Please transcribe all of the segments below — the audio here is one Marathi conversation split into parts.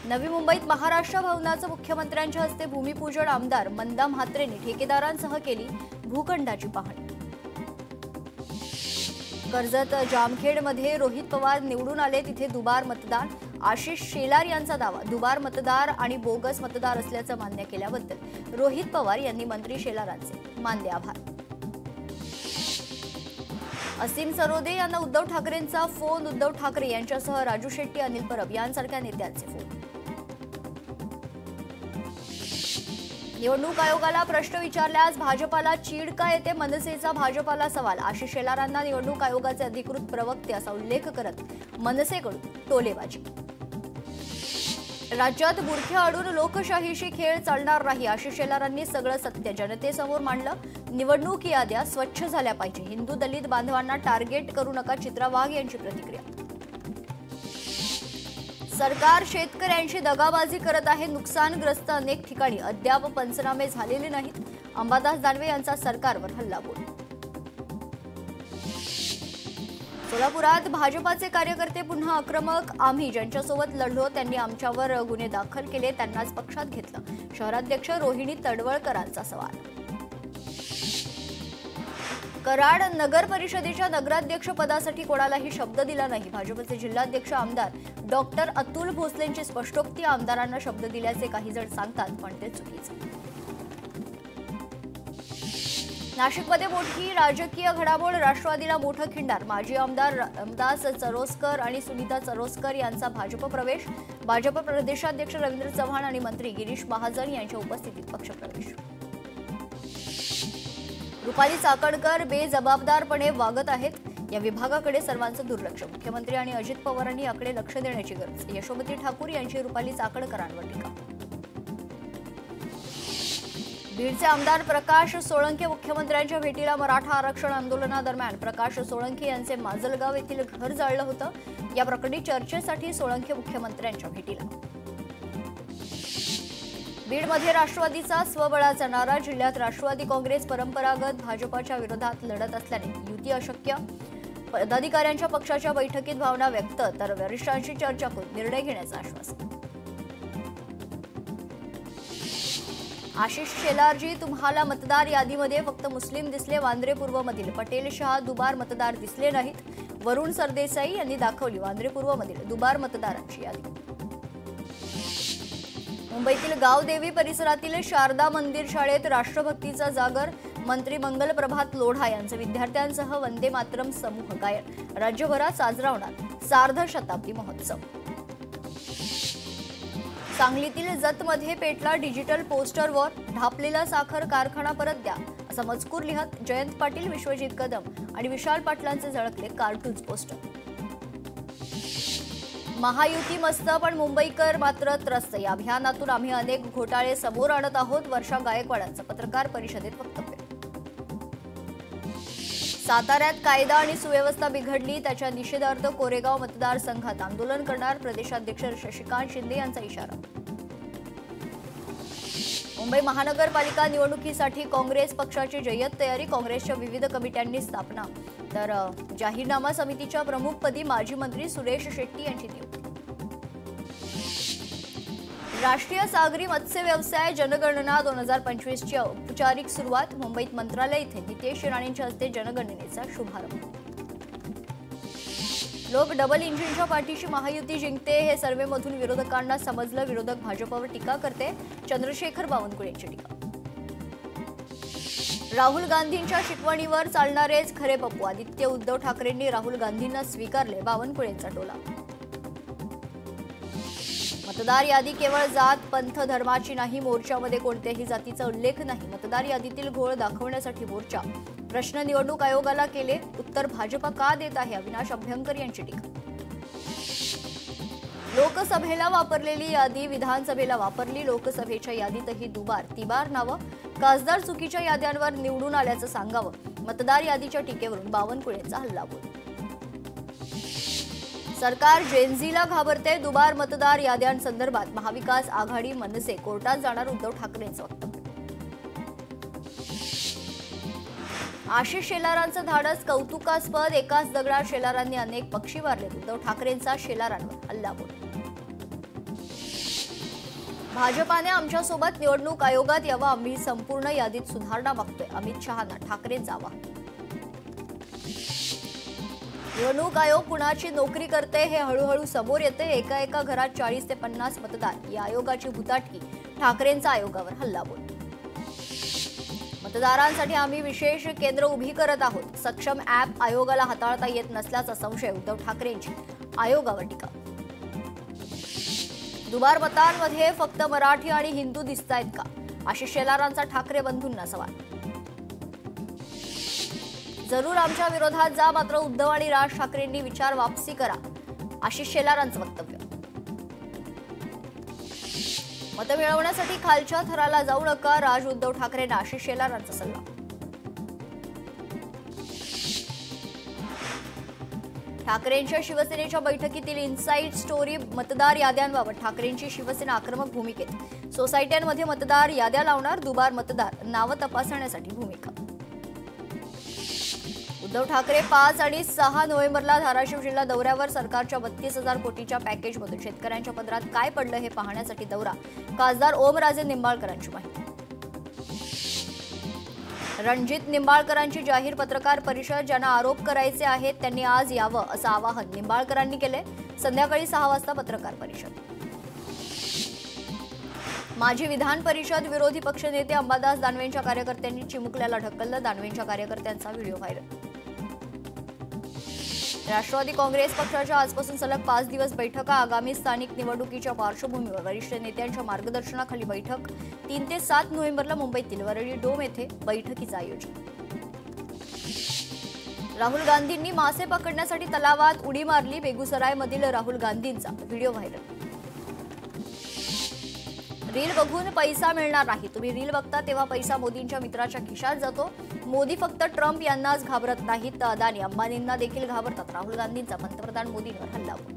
नवी मुंबईत महाराष्ट्र भवनाचं मुख्यमंत्र्यांच्या हस्ते भूमिपूजन आमदार मंदा म्हात्रेंनी ठेकेदारांसह केली भूखंडाची पाहणी। कर्जत जामखेडमध्ये रोहित पवार निवडून आले तिथे दुबार मतदार। आशिष शेलार यांचा दावा दुबार मतदार आणि बोगस मतदार असल्याचं मान्य केल्याबद्दल रोहित पवार यांनी मंत्री शेलारांचे मानले आभार। असीम सरोदे यांना उद्धव ठाकरेंचा फोन। उद्धव ठाकरे यांच्यासह राजू शेट्टी, अनिल परब यांसारख्या नेत्यांचे फोन। निवडणूक आयोगाला प्रश्न विचारल्यास भाजपाला चीड का येते, मनसेचा भाजपाला सवाल। आशिष शेलारांना निवडणूक आयोगाचे अधिकृत प्रवक्ते असा उल्लेख करत मनसेकडून टोलेबाजी। राज्यात बुरख्या अडून लोकशाहीशी खेळ चालणार नाही, आशिष शेलारांनी सगळं सत्य जनतेसमोर मांडलं। निवडणूक याद्या स्वच्छ झाल्या पाहिजे, हिंदू दलित बांधवांना टार्गेट करू नका, चित्रा वाघ यांची प्रतिक्रिया। सरकार शेतकऱ्यांशी दगाबाजी करत आहे, नुकसानग्रस्त अनेक ठिकाणी अद्याप पंचनामे झालेले नाहीत, अंबादास दानवे यांचा सरकारवर हल्लाबोल। सोलापुरात भाजपाचे कार्यकर्ते पुन्हा आक्रमक। आम्ही ज्यांच्यासोबत लढलो त्यांनी आमच्यावर गुन्हे दाखल केले, त्यांनाच पक्षात घेतलं, शहराध्यक्ष रोहिणी तडवळकरांचा सवाल। कराड नगर परिषदेच्या नगराध्यक्ष पदासाठी कोणालाही शब्द दिला नाही, भाजपचे जिल्हाध्यक्ष आमदार डॉक्टर अतुल भोसलेंची स्पष्टोक्ती। आमदारांना शब्द दिल्याचे काही जण सांगतात, पण ते चुकीचे। नाशिकमध्ये मोठी राजकीय घडामोड, राष्ट्रवादीला मोठं खिंडार। माजी आमदार रामदास चरोस्कर आणि सुनीता चरोस्कर यांचा भाजप प्रवेश। भाजप प्रदेशाध्यक्ष रवींद्र चव्हाण आणि मंत्री गिरीश महाजन यांच्या उपस्थितीत पक्षप्रवेश। रुपाली चाकणकर बेजबाबदारपणे वागत आहेत, या विभागाकडे सर्वांचं दुर्लक्ष। मुख्यमंत्री आणि अजित पवारांनी याकडे लक्ष देण्याची गरज। यशोमती ठाकूर यांची रुपाली चाकणकरांवर टीका। बीडचे आमदार प्रकाश सोळंके मुख्यमंत्र्यांच्या भेटीला। मराठा आरक्षण आंदोलनादरम्यान प्रकाश सोळंके यांचे माजलगाव येथील घर जाळलं होतं, या प्रकरणी चर्चेसाठी सोळंके मुख्यमंत्र्यांच्या भेटीला। बीडमध्ये राष्ट्रवादीचा स्वबळाचा नारा। जिल्ह्यात राष्ट्रवादी काँग्रेस परंपरागत भाजपाच्या विरोधात लढत असल्याने युती अशक्य। पदाधिकाऱ्यांच्या पक्षाच्या बैठकीत भावना व्यक्त, तर वरिष्ठांशी चर्चा करून निर्णय घेण्याचं आश्वासन। आशिष शेलारजी तुम्हाला मतदार यादीमध्ये फक्त मुस्लिम दिसले, वांद्रे पूर्वमधील पटेल शहा दुबार मतदार दिसले नाहीत। वरुण सरदेसाई यांनी दाखवली वांद्रे पूर्वमधील दुबार मतदारांची यादी। मुंबईतील गावदेवी परिसरातील शारदा मंदिर शाळेत राष्ट्रभक्तीचा जागर। मंत्री मंगल प्रभात लोढा यांचे विद्यार्थ्यांसह वंदे मातरम समूह गायन। राज्यभरात साजरा होणार सार्ध शताब्दी महोत्सव। सांगलीतील जतमध्ये पेटला डिजिटल पोस्टर वॉर। ढापलेला साखर कारखाना परत द्या असा मजकूर लिहत जयंत पाटील, विश्वजित कदम आणि विशाल पाटलांचे झळकले कार्टून्स पोस्टर। महायुती मस्त पण मुंबईकर मात्र त्रस्त, या अभियानातून आम्ही अनेक घोटाळे समोर आणत आहोत। वर्षा गायकवाडांचं पत्रकार परिषदेत वक्तव्य। साताऱ्यात कायदा आणि सुव्यवस्था बिघडली, त्याच्या निषेधार्थ कोरेगाव मतदारसंघात आंदोलन करणार। प्रदेशाध्यक्ष शशिकांत शिंदे यांचा इशारा। मुंबई महानगरपालिका निवडणुकीसाठी काँग्रेस पक्षाची जय्यत तयारी। काँग्रेसच्या विविध कमिट्यांनी स्थापना, तर जाहीरनामा समितीच्या प्रमुखपदी माजी मंत्री सुरेश शेट्टी यांची नियुक्ती। राष्ट्रीय सागरी मत्स्य व्यवसाय जनगणना 2025 ची औपचारिक सुरुवात। मुंबईत मंत्रालय इथे नितेश राणेंच्या हस्ते जनगणनेचा शुभारंभ। लोक डबल इंजिनच्या पाठीशी महायुती जिंकते, हे सर्व्हेमधून विरोधकांना समजलं। विरोधक भाजपवर टीका करते, चंद्रशेखर बावनकुळे यांची टीका। राहुल गांधींच्या शिकवणीवर चालणारेच खरे पप्पू। आदित्य उद्धव ठाकरेंनी राहुल गांधींना स्वीकारले, बावनकुळेंचा टोला। मतदार यादी केवळ जात पंथ धर्माची नाही, मोर्चामध्ये कोणत्याही जातीचा उल्लेख नाही। मतदार यादीतील घोळ दाखवण्यासाठी मोर्चा। प्रश्न निवडणूक आयोगाला केले, उत्तर भाजपा का देत आहे, अविनाश अभ्यंकर यांची टीका। लोकसभेला वापरलेली यादी विधानसभेला वापरली, लोकसभेच्या यादीतही दुबार तिबार नावं। खासदार चुकीच्या याद्यांवर निवडून आल्याचं सांगावं, मतदार यादीच्या टीकेवरून बावनकुळेंचा हल्लाबोल। सरकार जेनझीला घाबरते, दुबार मतदार याद्यांसंदर्भात महाविकास आघाडी मनसे कोर्टात जाणार, उद्धव ठाकरेंचं वक्तव्य। आशिष शेलारांचं धाडस कौतुकास्पद, एकाच दगडात शेलारांनी अनेक पक्षी मारले, उद्धव ठाकरेंचा शेलारांवर हल्लाबोल। भाजपाने आमच्यासोबत निवडणूक आयोगात यावं, आम्ही संपूर्ण यादीत सुधारणा मागतोय, अमित शहांना ठाकरेंचा आवाहन. निवडणूक आयोग कुणाची नोकरी करते हे हळूहळू समोर येते. एका एका घरात 40 ते 50 मतदार, या आयोगाची भुताटकी, ठाकरेंचा आयोगावर हल्लाबोल. मतदारांसाठी आम्ही विशेष केंद्र उभी करत आहोत. सक्षम ॲप आयोगाला हाताळता येत नसल्याचा संशय, उद्धव ठाकरेंची आयोगावर टीका. दुबार मतांमध्ये फक्त मराठी आणि हिंदू दिसतायत का, आशिष शेलारांचा ठाकरे बंधूंना सवाल. जरूर आमच्या विरोधात जा, मात्र उद्धव आणि राज ठाकरेंनी विचार वापसी करा, आशिष शेलारांचं वक्तव्य. मतं मिळवण्यासाठी खालच्या थराला जाऊ नका, राज उद्धव ठाकरेंना आशिष शेलारांचा सल्ला. ठाकरेंच्या शिवसेनेच्या बैठकीतील इनसाइड स्टोरी, मतदार याद्यांबाबत ठाकरेंची शिवसेना आक्रमक भूमिकेत. सोसायट्यांमध्ये मतदार याद्या लावणार, दुबार मतदार नावं तपासण्यासाठी भूमिका. उद्धव ठाकरे 5 आणि 6 नोव्हेंबरला धाराशिव जिल्हा दौऱ्यावर. सरकारच्या 32,000 कोटीच्या पॅकेजमधून शेतकऱ्यांच्या पदरात काय पडलं हे पाहण्यासाठी दौरा. खासदार ओमराजे निंबाळकरांची माहिती. रणजित निंबाळकरांची जाहीर पत्रकार परिषद, ज्यांना आरोप करायचे आहेत त्यांनी आज यावं असं आवाहन निंबाळकरांनी केलंय. संध्याकाळी 6 वाजता पत्रकार परिषद. माजी विधान परिषद विरोधी पक्षनेते अंबादास दानवेंच्या कार्यकर्त्यांनी चिमुकल्याला ढकललं. दानवेंच्या कार्यकर्त्यांचा व्हिडिओ व्हायरल. राष्ट्रवादी काँग्रेस पक्षाच्या आजपासून सलग 5 दिवस बैठका. आगामी स्थानिक निवडणुकीच्या पार्श्वभूमीवर वरिष्ठ नेत्यांच्या मार्गदर्शनाखाली बैठक. 3 ते 7 नोव्हेंबरला मुंबईतील वरळी डोम येथे बैठकीचं आयोजन. राहुल गांधींनी मासे पकडण्यासाठी तलावात उडी मारली. बेगुसरायमधील राहुल गांधींचा व्हिडिओ व्हायरल. रील बघून पैसा मिळणार नाही. तुम्ही रील बघता तेव्हा पैसा मोदींच्या मित्राच्या खिशात जातो. मोदी फक्त ट्रम्प यांनाच घाबरत नाहीत, तर अदानी अंबानींना देखील घाबरतात. राहुल गांधींचा पंतप्रधान मोदींवर हल्लाबोल.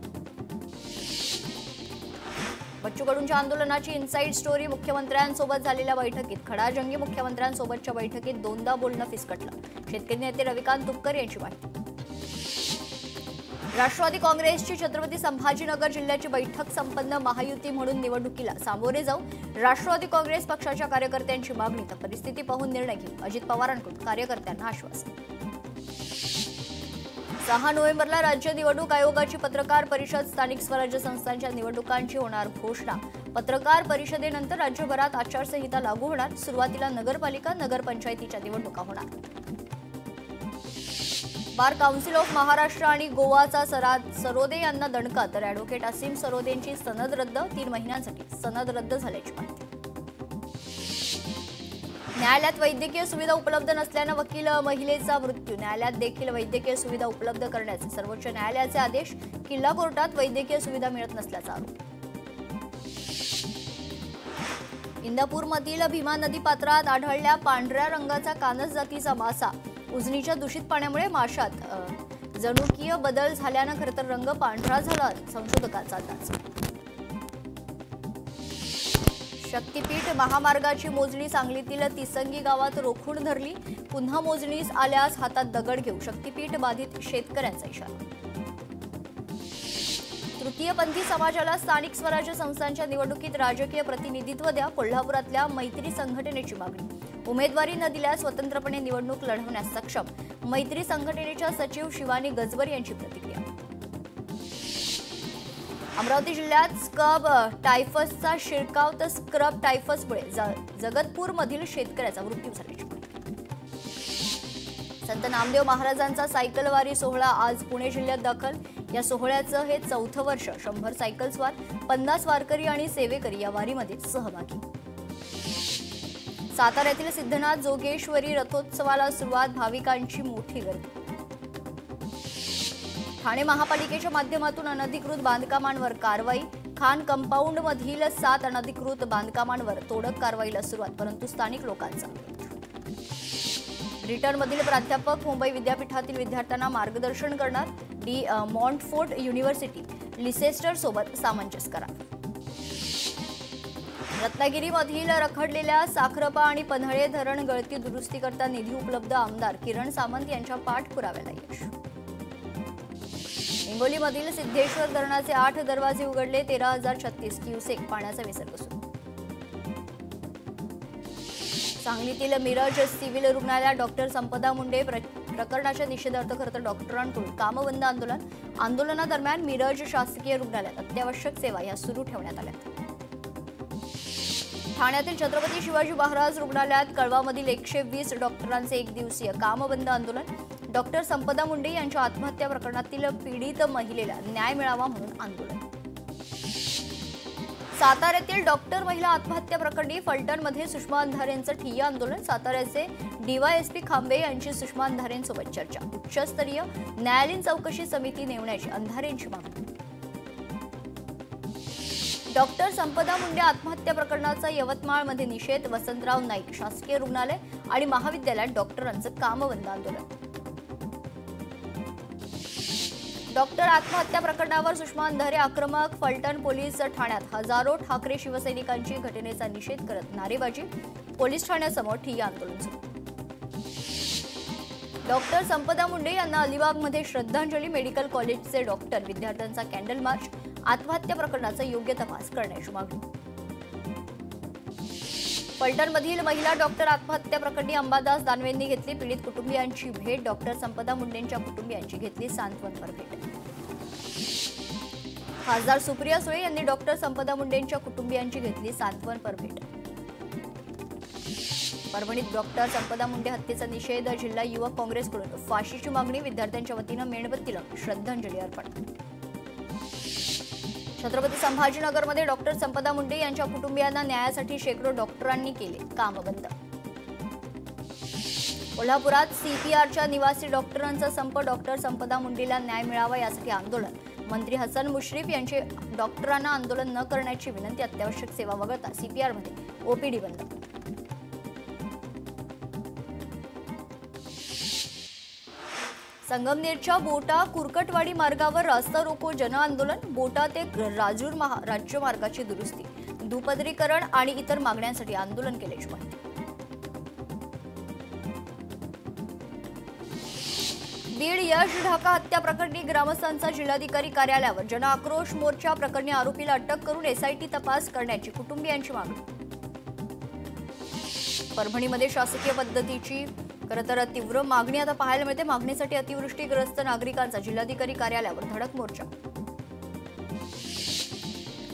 बच्चू कडूंच्या आंदोलनाची इनसाइड स्टोरी. मुख्यमंत्र्यांसोबत झालेल्या बैठकीत खडाजंगी. मुख्यमंत्र्यांसोबतच्या बैठकीत दोनदा बोलणं फिसकटलं. शेतकरी नेते रविकांत तुपकर यांची माहिती. राष्ट्रवादी काँग्रेसची छत्रपती संभाजीनगर जिल्ह्याची बैठक संपन्न. महायुती म्हणून निवडणुकीला सामोरे जाऊ, राष्ट्रवादी काँग्रेस पक्षाच्या कार्यकर्त्यांची मागणी. तर परिस्थिती पाहून निर्णय घेऊ, अजित पवारांकडून कार्यकर्त्यांना आश्वासन. 6 नोव्हेंबरला राज्य निवडणूक आयोगाची पत्रकार परिषद. स्थानिक स्वराज्य संस्थांच्या निवडणुकांची होणार घोषणा. पत्रकार परिषदेनंतर राज्यभरात आचारसंहिता लागू होणार. सुरुवातीला नगरपालिका, नगरपंचायतीच्या निवडणुका होणार. बार काउन्सिल ऑफ महाराष्ट्र आणि गोवाचा सरोदे यांना दणका. तर अॅडव्होकेट असीम सरोदेंची सनद रद्द. 3 महिन्यांसाठी सनद रद्द झाल्याची माहिती. न्यायालयात वैद्यकीय सुविधा उपलब्ध नसल्यानं वकील महिलेचा मृत्यू. न्यायालयात देखील वैद्यकीय सुविधा उपलब्ध करण्याचे सर्वोच्च न्यायालयाचे आदेश. किल्ला कोर्टात वैद्यकीय सुविधा मिळत नसल्याचा आरोप. इंदापूरमधील भीमा नदी पात्रात आढळल्या पांढऱ्या रंगाचा कानस जातीचा मासा. उजनीच्या दूषित पाण्यामुळे माशात जनुकीय बदल झाल्यानं खरं तर रंग पांढरा झाला, संशोधकांचा अंदाज. शक्तीपीठ महामार्गाची मोजणी. सांगलीतील तिसंगी गावात रोखून धरली. पुन्हा मोजणीस आल्यास हातात दगड घेऊ, शक्तीपीठ बाधित शेतकऱ्यांचा इशारा. तृतीयपंथी समाजाला स्थानिक स्वराज्य संस्थांच्या निवडणुकीत राजकीय प्रतिनिधित्व द्या. कोल्हापुरातल्या मैत्री संघटनेची मागणी. उमेदवारी न दिल्यास स्वतंत्रपणे निवडणूक लढवण्यास सक्षम. मैत्री संघटनेच्या सचिव शिवानी गजबर यांची प्रतिक्रिया. अमरावती जिल्ह्यात स्कब टायफसचा शिरकाव. तर स्क्रब टायफसमुळे जगतपूरमधील शेतकऱ्याचा मृत्यू झाल्याची माहिती. संत नामदेव महाराजांचा सायकलवारी सोहळा आज पुणे जिल्ह्यात दाखल. या सोहळ्याचं हे 4थं वर्ष. 100 सायकलस्वार, 50 वारकरी आणि सेवेकरी या वारीमध्ये सहभागी. साताऱ्यातील सिद्धनाथ जोगेश्वरी रथोत्सवाला सुरुवात. भाविकांची मोठी गर्दी. ठाणे महापालिकेच्या माध्यमातून अनधिकृत बांधकामांवर कारवाई. खान कंपाऊंडमधील 7 अनधिकृत बांधकामांवर तोडक कारवाईला सुरुवात, परंतु स्थानिक लोकांचा. ब्रिटनमधील प्राध्यापक मुंबई विद्यापीठातील विद्यार्थ्यांना मार्गदर्शन करणार. मॉन्टफोर्ट युनिव्हर्सिटी लिसेस्टर सोबत सामंजस्य करार. रत्नागिरीमधील रखडलेल्या साखरपा आणि पन्हाळे धरण गळती दुरुस्तीकरता निधी उपलब्ध. आमदार किरण सामंत यांच्या पाठपुराव्याला यश. हिंगोलीमधील सिद्धेश्वर धरणाचे 8 दरवाजे उघडले. 13,036 क्युसेक पाण्याचा विसर्ग सुरू. सांगलीतील मिरज सिव्हिल रुग्णालयात डॉक्टर संपदा मुंडे प्रकरणाच्या निषेधार्थ खरं तर डॉक्टरांकडून कामबंद आंदोलनादरम्यान मिरज शासकीय रुग्णालयात अत्यावश्यक सेवा या सुरू ठेवण्यात आल्या। ठाण्यातील छत्रपती शिवाजी महाराज रुग्णालयात कळवामधील 120 डॉक्टरांचे एक दिवसीय कामबंद आंदोलन। डॉक्टर संपदा मुंडे यांच्या आत्महत्या प्रकरणातील पीडित महिलेला न्याय मिळावा म्हणून आंदोलन। साताऱ्यातील डॉक्टर महिला आत्महत्या प्रकरणी फलटणमध्ये सुषमा अंधारेंचं ठिय्या आंदोलन। साताऱ्याचे डीवायएसपी खांबे यांची सुषमा अंधारेंसोबत चर्चा। उच्चस्तरीय न्यायालयीन चौकशी समिती नेमण्याची अंधारेंची मागणी। डॉक्टर संपदा मुंडे आत्महत्या प्रकरणाचा यवतमाळमध्ये निषेध। वसंतराव नाईक शासकीय रुग्णालय आणि महाविद्यालयात डॉक्टरांचं कामबंद आंदोलन। डॉक्टर आत्महत्या प्रकरणावर सुषमा अंधारे आक्रमक। फलटण पोलीस ठाण्यात हजारो ठाकरे शिवसैनिकांची घटनेचा निषेध करत नारेबाजी। पोलीस ठाण्यासमोर ठिय्या आंदोलन सुरू। डॉक्टर संपदा मुंडे यांना अलिबागमध्ये श्रद्धांजली। मेडिकल कॉलेजचे डॉक्टर विद्यार्थ्यांचा कॅन्डल मार्च। आत्महत्या प्रकरणाचा योग्य तपास करण्याची मागणी। फलटणमधील महिला डॉक्टर आत्महत्या प्रकरणी अंबादास दानवेंनी घेतली पीडित कुटुंबियांची भेट। डॉक्टर संपदा मुंडेंच्या कुटुंबियांची घेतली सांत्वनपर भेट। खासदार सुप्रिया सुळे यांनी डॉक्टर संपदा मुंडेंच्या कुटुंबियांची घेतली सांत्वनपर भेट। परभणीत डॉक्टर संपदा मुंडे हत्येचा निषेध। जिल्हा युवक काँग्रेसकडून फाशीची मागणी। विद्यार्थ्यांच्या वतीनं मेणबत्तीला श्रद्धांजली अर्पण। छत्रपती संभाजीनगरमध्ये डॉक्टर संपदा मुंडे यांच्या कुटुंबियांना न्यायासाठी शेकडो डॉक्टरांनी केले कामबंद। कोल्हापुरात सीपीआरच्या निवासी डॉक्टरांचा संप। डॉक्टर संपदा मुंडेला न्याय मिळावा यासाठी आंदोलन। मंत्री हसन मुश्रीफ यांची डॉक्टरांना आंदोलन न करण्याची विनंती। अत्यावश्यक सेवा वगळता सीपीआरमध्ये ओपीडी बंद। संगमनेरच्या बोटा कुरकटवाडी मार्गावर रास्ता रोको जनआंदोलन। बोटा ते राजूर राज्य मार्गाची दुरुस्ती, दुपदरीकरण आणि इतर मागण्यांसाठी आंदोलन केल्याची माहिती। बीड यश ढाका हत्या प्रकरणी ग्रामस्थांचा जिल्हाधिकारी कार्यालयावर जनआक्रोश मोर्चा। प्रकरणी आरोपीला अटक करून एसआयटी तपास करण्याची कुटुंबियांची मागणी। परभणीमध्ये शासकीय पद्धतीची खरं तर तीव्र मागणी आता पाहायला मिळते। मागणीसाठी अतिवृष्टीग्रस्त नागरिकांचा जिल्हाधिकारी कार्यालयावर धडक मोर्चा।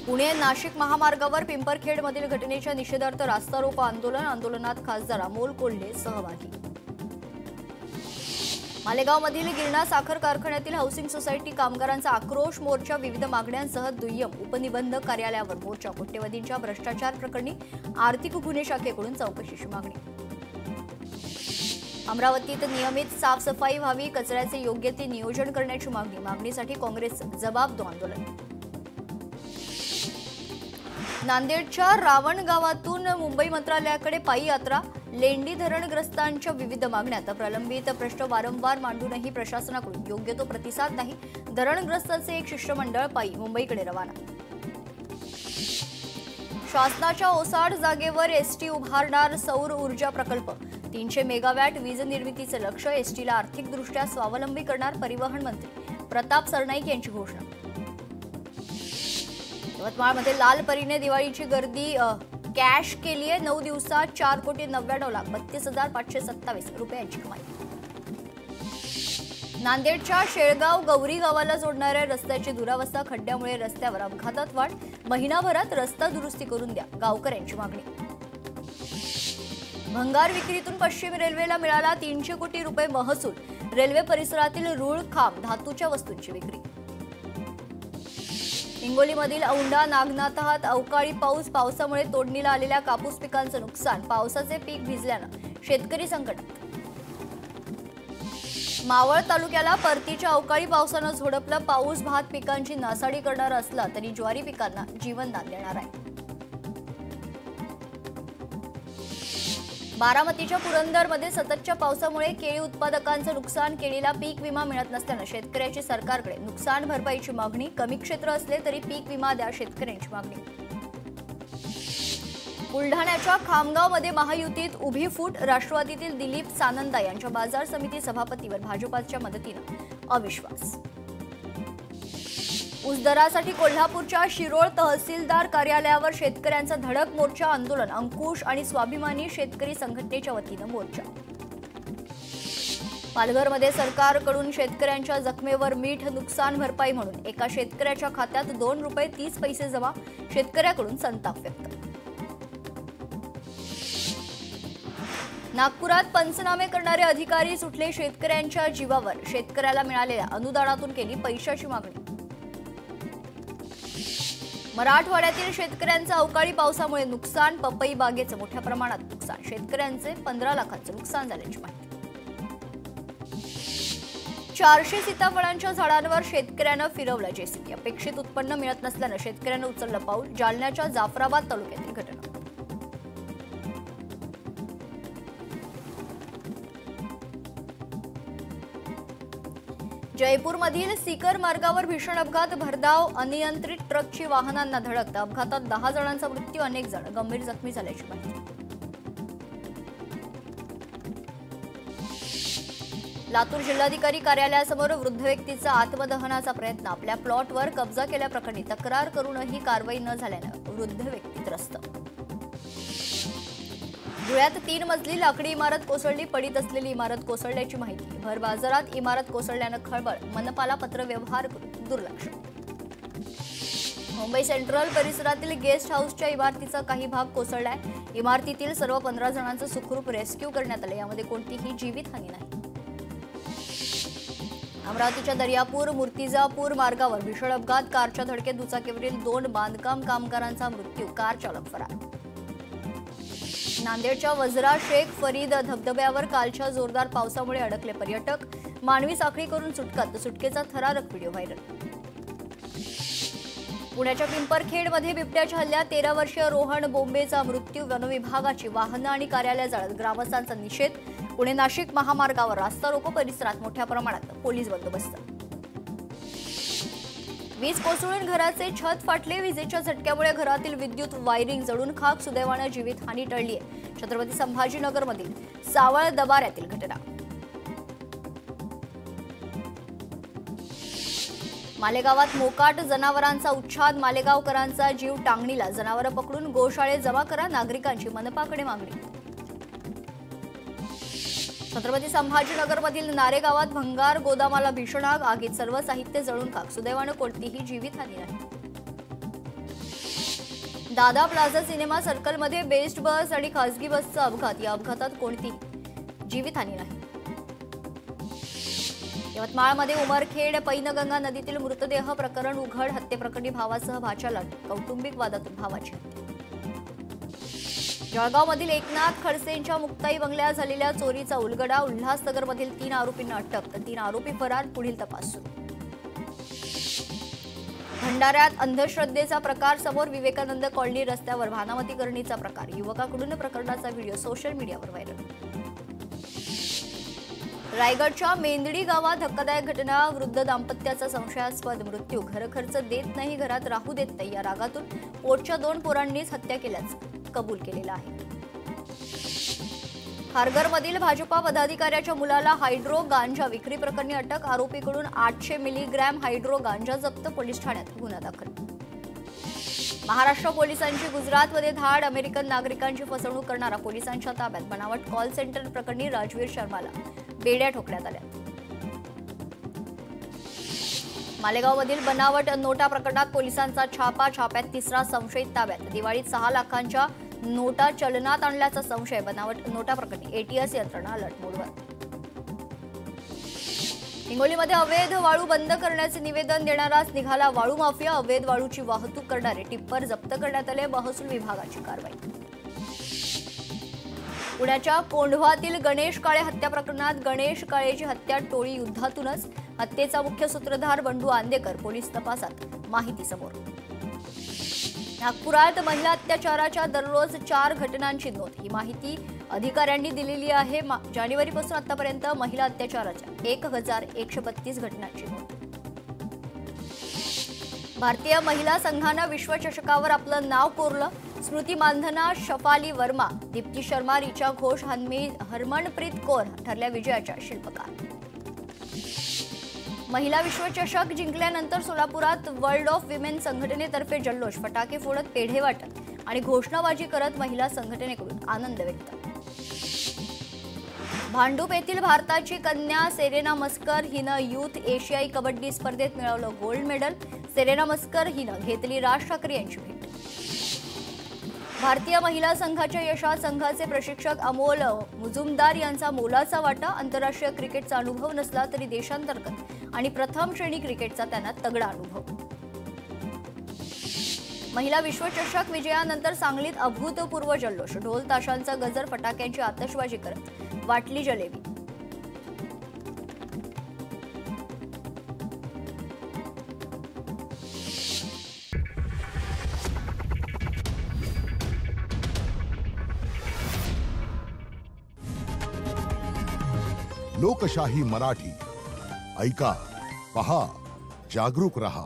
पुणे नाशिक महामार्गावर पिंपरखेडमधील घटनेच्या निषेधार्थ रास्ता रोको आंदोलन। आंदोलनात खासदार अमोल कोल्हे सहभागी। मालेगावमधील गिरणा साखर कारखान्यातील हाऊसिंग सोसायटी कामगारांचा आक्रोश मोर्चा। विविध मागण्यांसह दुय्यम उपनिबंधक कार्यालयावर मोर्चा। कोट्यवधींच्या भ्रष्टाचार प्रकरणी आर्थिक गुन्हे शाखेकडून चौकशीची मागणी। अमरावतीत नियमित साफसफाई व्हावी, कचऱ्याचे योग्य ते नियोजन करण्याची मागणी। मागणीसाठी काँग्रेसचं जबाब दो आंदोलन। नांदेडच्या रावण गावातून मुंबई मंत्रालयाकडे पायी यात्रा। लेंडी धरणग्रस्तांच्या विविध मागण्या। प्रलंबित प्रश्न वारंवार मांडूनही प्रशासनाकडून योग्य तो प्रतिसाद नाही। धरणग्रस्तांचे एक शिष्टमंडळ पायी मुंबईकडे रवाना। शासनाच्या ओसाड जागेवर एसटी उभारणार सौर ऊर्जा प्रकल्प। 300 मेगावॅट वीज निर्मितीचे लक्ष्य। एसटीला आर्थिकदृष्ट्या स्वावलंबी करणार परिवहन मंत्री प्रताप सरनाईक यांची घोषणा। यवतमाळमध्ये लाल परीने दिवाळीची गर्दी कॅश केली आहे। 9 दिवसात 4,99,32,527 रुपयांची कमाई। नांदेडच्या शेळगाव गौरी गावाला जोडणाऱ्या रस्त्याची दुरावस्था। खड्ड्यामुळे रस्त्यावर अपघातात वाढ। महिनाभरात रस्ता दुरुस्ती करून द्या, गावकऱ्यांची मागणी। भंगार विक्रीतून पश्चिम रेल्वेला मिळाला 300 कोटी रुपये महसूल। रेल्वे परिसरातील रूळ, खांब, धातूच्या वस्तूंची विक्री। हिंगोलीमधील औंढा नागनाथात अवकाळी पाऊस। पावसामुळे तोडणीला आलेल्या कापूस पिकांचं नुकसान। पावसाचे पीक भिजल्यानं शेतकरी संकटात। मावळ तालुक्याला परतीच्या अवकाळी पावसानं झोडपलं। पाऊस भात पिकांची नासाडी करणार असला तरी ज्वारी पिकांना जीवनदान देणार आहे। बारामतीच्या पुरंदरमध्ये सततच्या पावसामुळे केळी उत्पादकांचं नुकसान। केळीला पीक विमा मिळत नसल्यानं शेतकऱ्याची सरकारकडे नुकसान भरपाईची मागणी। कमी क्षेत्र असले तरी पीक विमा द्या, शेतकऱ्यांची मागणी। बुलढाण्याच्या खामगावमध्ये महायुतीत उभी फूट। राष्ट्रवादीतील दिलीप सानंदा यांच्या बाजार समिती सभापतीवर भाजपाच्या मदतीनं अविश्वास। ऊस दरासाठी कोल्हापूरच्या शिरोळ तहसीलदार कार्यालयावर शेतकऱ्यांचा धडक मोर्चा आंदोलन. अंकुश आणि स्वाभिमानी शेतकरी संघटनेच्या वतीनं मोर्चा. पालघरमध्ये सरकारकडून शेतकऱ्यांच्या जखमेवर मीठ नुकसान भरपाई म्हणून एका शेतकऱ्याच्या खात्यात ₹2.30 जमा. शेतकऱ्याकडून संताप व्यक्त. नागपुरात पंचनामे करणारे अधिकारी सुटले शेतकऱ्यांच्या जीवावर. शेतकऱ्याला मिळालेल्या अनुदानातून केली पैशाची मागणी. मराठवाड्यातील शेतकऱ्यांचं अवकाळी पावसामुळे नुकसान. पपई बागेचं मोठ्या प्रमाणात नुकसान. शेतकऱ्यांचे 15 लाखांचं नुकसान झाल्याची माहिती. 400 सीताफळांच्या झाडांवर शेतकऱ्यानं फिरवलं जेसीबी. अपेक्षित उत्पन्न मिळत नसल्यानं शेतकऱ्यानं उचललं पाऊल. जालन्याच्या जाफराबाद तालुक्यातील घटना. जयपूरमधील सीकर मार्गावर भीषण अपघात. भरधाव अनियंत्रित ट्रकची वाहनांना धडक. अपघातात 10 जणांचा मृत्यू. अनेक जण गंभीर जखमी झाल्याची माहिती. लातूर जिल्हाधिकारी कार्यालयासमोर वृद्ध व्यक्तीचा आत्मदहनाचा प्रयत्न. आपल्या प्लॉटवर कब्जा केल्याप्रकरणी तक्रार करूनही कारवाई न झाल्यानं वृद्ध व्यक्ती त्रस्त. धुळ्यात 3 मजली लाकडी इमारत कोसळली. पडीत असलेली इमारत कोसळल्याची माहिती. भर बाजारात इमारत कोसळल्यानं खळबळ. मनपाला पत्रव्यवहार करून दुर्लक्ष. मुंबई सेंट्रल परिसरातील गेस्ट हाऊसच्या इमारतीचा काही भाग कोसळलाय. इमारतीतील सर्व 15 जणांचं सुखरूप रेस्क्यू करण्यात आलं. यामध्ये कोणतीही जीवितहानी नाही. अमरावतीच्या दर्यापूर मूर्तिजापूर मार्गावर भीषण अपघात. कारच्या धडकेत दुचाकीवरील 2 बांधकाम कामगारांचा मृत्यू. कार चालक फरार. नांदेडच्या वजरा शेख फरीद धबधब्यावर कालच्या जोरदार पावसामुळे अडकले पर्यटक. मानवी साखळी करून सुटका. सुटकेचा थरारक व्हिडिओ व्हायरल. पुण्याच्या पिंपरखेडमध्ये बिबट्याच्या हल्ल्यात 13 वर्षीय रोहन बोंबेचा मृत्यू. वनविभागाची वाहनं आणि कार्यालय जाळत. ग्रामस्थांचा निषेध. पुणे नाशिक महामार्गावर रास्ता रोको. परिसरात मोठ्या प्रमाणात पोलीस बंदोबस्त. वीज कोसळून घराचे छत फाटले. विजेच्या झटक्यामुळे घरातील विद्युत वायरिंग जळून खाक. सुदैवानं जीवितहानी टळली आहे. छत्रपती संभाजीनगरमधील सावळ दबाऱ्यातील घटना. मालेगावात मोकाट जनावरांचा उच्छाद. मालेगावकरांचा जीव टांगणीला. जनावरं पकडून गोशाळेत जमा करा. नागरिकांची मनपाकडे मागणी. छत्रपती संभाजीनगरमधील नारेगावात भंगार गोदामाला भीषण आग. आगीत सर्व साहित्य जळून खाक. सुदैवानं कोणतीही जीवितहानी नाही. दादा प्लाझा सिनेमा सर्कलमध्ये बेस्ट बस आणि खासगी बसचा अपघात. या अपघातात कोणतीही जीवितहानी नाही. यवतमाळमध्ये उमरखेड पैनगंगा नदीतील मृतदेह प्रकरण उघड. हत्येप्रकरणी भावासह भाच्याला अटक. कौटुंबिक वादातून भावाची हत्या. जळगावमधील एकनाथ खडसेंच्या मुक्ताई बंगल्यात झालेल्या चोरीचा उलगडा. उल्हासनगरमधील 3 आरोपींना अटक तर 3 आरोपी फरार. पुढील तपास सुरू. भंडाऱ्यात अंधश्रद्धेचा प्रकार समोर. विवेकानंद कॉलनी रस्त्यावर भानामती करणीचा प्रकार. युवकाकडून प्रकरणाचा व्हिडिओ सोशल मीडियावर व्हायरल. रायगडच्या मेंदडी गावात धक्कादायक घटना. वृद्ध दाम्पत्याचा संशयास्पद मृत्यू. घर खर्च देत नाही, घरात राहू देत नाही. या रागातून पोटच्या 2 पोरांनीच हत्या केल्याचं कबूल केलेलं आहे. खारघरमधील भाजपा पदाधिकाऱ्याच्या मुलाला हायड्रो गांजा विक्री प्रकरणी अटक. आरोपीकडून 800 मिलीग्रॅम हायड्रो गांजा जप्त. पोलीस ठाण्यात गुन्हा दाखल. महाराष्ट्र पोलिसांची गुजरातमध्ये धाड. अमेरिकन नागरिकांची फसवणूक करणारा पोलिसांच्या ताब्यात. बनावट कॉल सेंटर प्रकरणी राजवीर शर्माला बेड्या ठोकण्यात आल्या. मालेगावमधील बनावट नोटा प्रकरणात पोलिसांचा छापा. छाप्यात 3रा संशयित ताब्यात. दिवाळीत 6 लाखांच्या नोटा चलनात आणल्याचा संशय. बनावट नोटा प्रकरणी एटीएस यंत्रणा अलर्ट मोडवर. हिंगोलीमध्ये अवैध वाळू बंद करण्याचे निवेदन देणाराच निघाला वाळू माफिया. अवैध वाळूची वाहतूक करणारे टिप्पर जप्त करण्यात आले. महसूल विभागाची कारवाई. पुण्याच्या कोंढवातील गणेश काळे हत्या प्रकरणात गणेश काळेची हत्या टोळी युद्धातूनच. हत्येचा मुख्य सूत्रधार बंडू आंदेकर. पोलीस तपासात माहिती समोर. नागपुरात महिला अत्याचाराच्या दररोज 4 घटनांची नोंद. ही माहिती अधिकाऱ्यांनी दिलेली आहे. जानेवारीपासून आतापर्यंत महिला अत्याचाराच्या 1132 घटनांची नोंद. भारतीय महिला संघानं विश्वचषकावर आपलं नाव कोरलं. स्मृती मानधना, शफाली वर्मा, दीप्ती शर्मा, रिचा घोष, हरमनप्रीत कौर ठरल्या विजयाच्या शिल्पकार. महिला विश्वचषक जिंकल्यानंतर सोलापुरात वर्ल्ड ऑफ विमेन संघटनेतर्फे जल्लोष, फटाके फोडत पेढे वाटत आणि घोषणाबाजी करत महिला संघटनेकडून आनंद व्यक्त. भांडूप येथील भारताची कन्या सेरेना मस्कर हिनं यूथ एशियाई कबड्डी स्पर्धेत मिळवलं गोल्ड मेडल. सेरेना मस्कर हिनं घेतली राज ठाकरे यांची भेट. भारतीय महिला संघाच्या यशात संघाचे प्रशिक्षक अमोल मुजुमदार यांचा मोलाचा वाटा. आंतरराष्ट्रीय क्रिकेटचा अनुभव नसला तरी देशांतर्गत आणि प्रथम श्रेणी क्रिकेटचा त्यांना तगडा अनुभव. महिला विश्वचषक विजयानंतर सांगलीत अभूतपूर्व जल्लोष, ढोल ताशांचा गजर, फटाक्यांची आतषबाजी करत वाटली जलेबी. लोकशाही मराठी ऐका, पहा, जागरूक रहा.